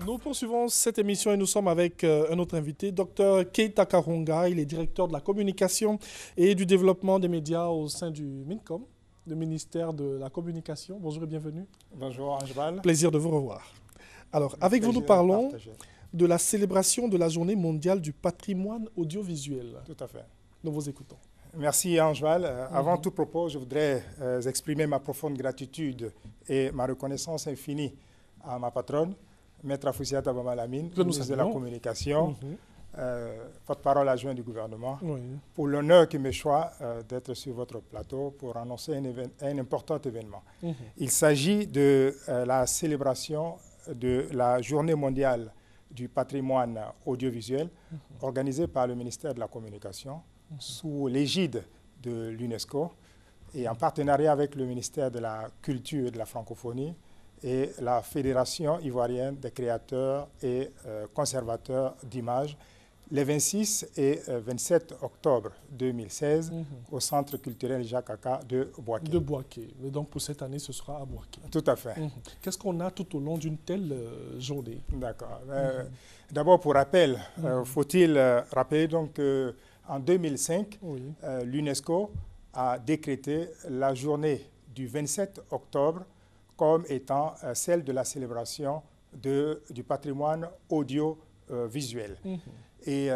Nous poursuivons cette émission et nous sommes avec un autre invité, Dr Keita Karonga. Il est directeur de la communication et du développement des médias au sein du MINCOM, le ministère de la Communication. Bonjour et bienvenue. Bonjour Angeval. Plaisir de vous revoir. Alors, avec vous, nous parlons de la célébration de la Journée mondiale du patrimoine audiovisuel. Tout à fait. Nous vous écoutons. Merci Angeval. Avant tout propos, je voudrais exprimer ma profonde gratitude et ma reconnaissance infinie à ma patronne, Maître Afoussiata Bamalamine, ministre de la Communication, porte-parole adjoint du gouvernement, pour l'honneur qui me choisit d'être sur votre plateau pour annoncer un important événement. Il s'agit de la célébration de la Journée mondiale du patrimoine audiovisuel organisée par le ministère de la Communication sous l'égide de l'UNESCO et en partenariat avec le ministère de la Culture et de la Francophonie et la Fédération ivoirienne des créateurs et conservateurs d'images, les 26 et 27 octobre 2016 au Centre culturel Jacques Aka de Bouaké. De Bouaké. Et donc pour cette année, ce sera à Bouaké. Tout à fait. Qu'est-ce qu'on a tout au long d'une telle journée? D'accord. D'abord, pour rappel, faut-il rappeler donc qu'en 2005, l'UNESCO a décrété la journée du 27 octobre comme étant celle de la célébration du patrimoine audiovisuel. Et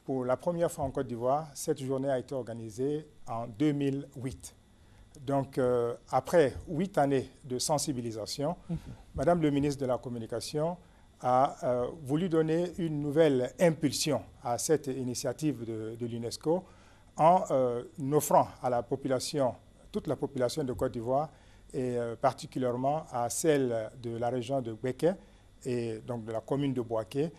pour la première fois en Côte d'Ivoire, cette journée a été organisée en 2008. Donc, après 8 années de sensibilisation, Madame le ministre de la Communication a voulu donner une nouvelle impulsion à cette initiative de l'UNESCO en offrant à la population, toute la population de Côte d'Ivoire, et particulièrement à celle de la région de Bouaké et donc de la commune de Bouaké,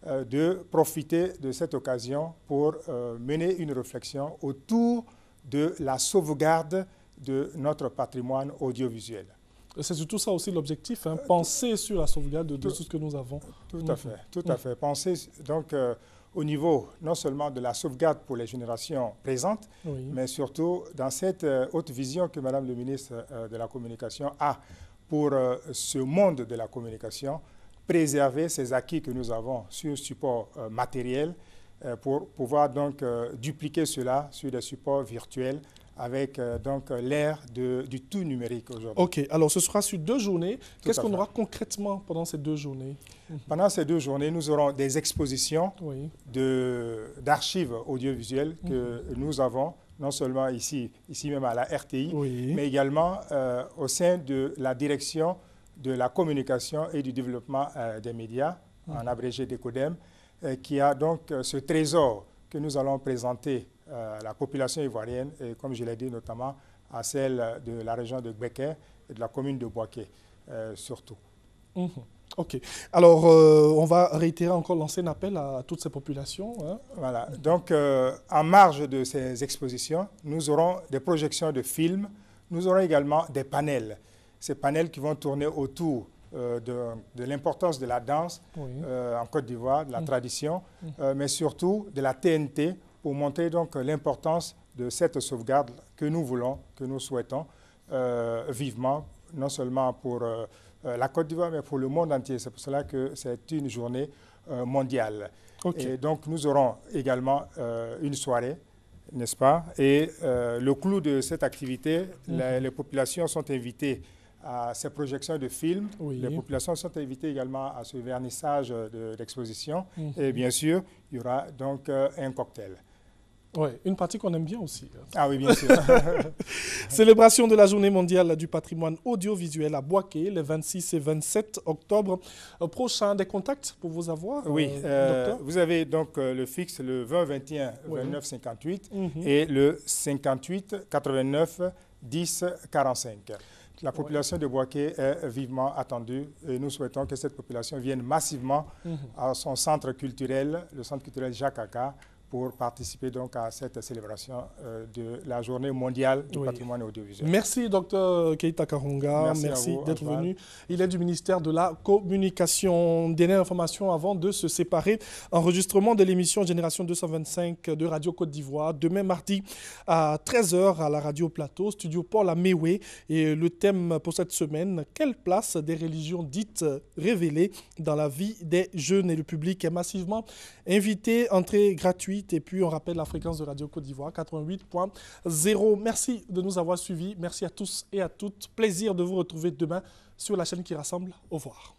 de profiter de cette occasion pour mener une réflexion autour de la sauvegarde de notre patrimoine audiovisuel. C'est surtout ça aussi l'objectif, penser sur la sauvegarde de tout ce que nous avons. Tout à fait, tout à fait. Penser donc au niveau non seulement de la sauvegarde pour les générations présentes, mais surtout dans cette haute vision que Madame le ministre de la Communication a pour ce monde de la communication, préserver ces acquis que nous avons sur support matériel pour pouvoir donc dupliquer cela sur des supports virtuels avec donc l'ère du tout numérique aujourd'hui. OK. Alors, ce sera sur 2 journées. Qu'est-ce qu'on aura concrètement pendant ces 2 journées? Pendant ces 2 journées, nous aurons des expositions d'archives audiovisuelles que nous avons, non seulement ici même à la RTI, mais également au sein de la direction de la communication et du développement des médias, en abrégé DECODEM, qui a donc ce trésor que nous allons présenter à la population ivoirienne, et comme je l'ai dit notamment à celle de la région de Bouaké et de la commune de Bouaké, surtout. OK. Alors, on va réitérer encore, lancer un appel à toutes ces populations. Voilà. Donc, en marge de ces expositions, nous aurons des projections de films, nous aurons également des panels. Ces panels qui vont tourner autour de l'importance de la danse en Côte d'Ivoire, de la tradition, mais surtout de la TNT, pour montrer donc l'importance de cette sauvegarde que nous voulons, que nous souhaitons vivement, non seulement pour la Côte d'Ivoire, mais pour le monde entier. C'est pour cela que c'est une journée mondiale. Et donc nous aurons également une soirée, n'est-ce pas? Et le clou de cette activité, les populations sont invitées à ces projections de films. Les populations sont invitées également à ce vernissage d'exposition. Et bien sûr, il y aura donc un cocktail. Oui, une partie qu'on aime bien aussi. Ah oui, bien sûr. Célébration de la Journée mondiale du patrimoine audiovisuel à Bouaké, les 26 et 27 octobre prochains. Des contacts pour vous avoir? Oui, vous avez donc le fixe, le 20 21 29 58 et le 58 89 10 45. La population de Bouaké est vivement attendue et nous souhaitons que cette population vienne massivement à son centre culturel, le centre culturel Jacques Aka, pour participer donc à cette célébration de la journée mondiale du patrimoine audiovisuel. Merci, Dr Keita Kahonga. Merci d'être venu. Il est du ministère de la Communication. Dernière information avant de se séparer. Enregistrement de l'émission Génération 225 de Radio Côte d'Ivoire. Demain mardi à 13h à la Radio Plateau, studio Paul Améoué. Et le thème pour cette semaine, quelle place des religions dites révélées dans la vie des jeunes? Et le public est massivement invité, entrée gratuite. Et puis, on rappelle la fréquence de Radio Côte d'Ivoire, 88.0. Merci de nous avoir suivis. Merci à tous et à toutes. Plaisir de vous retrouver demain sur la chaîne qui rassemble. Au revoir.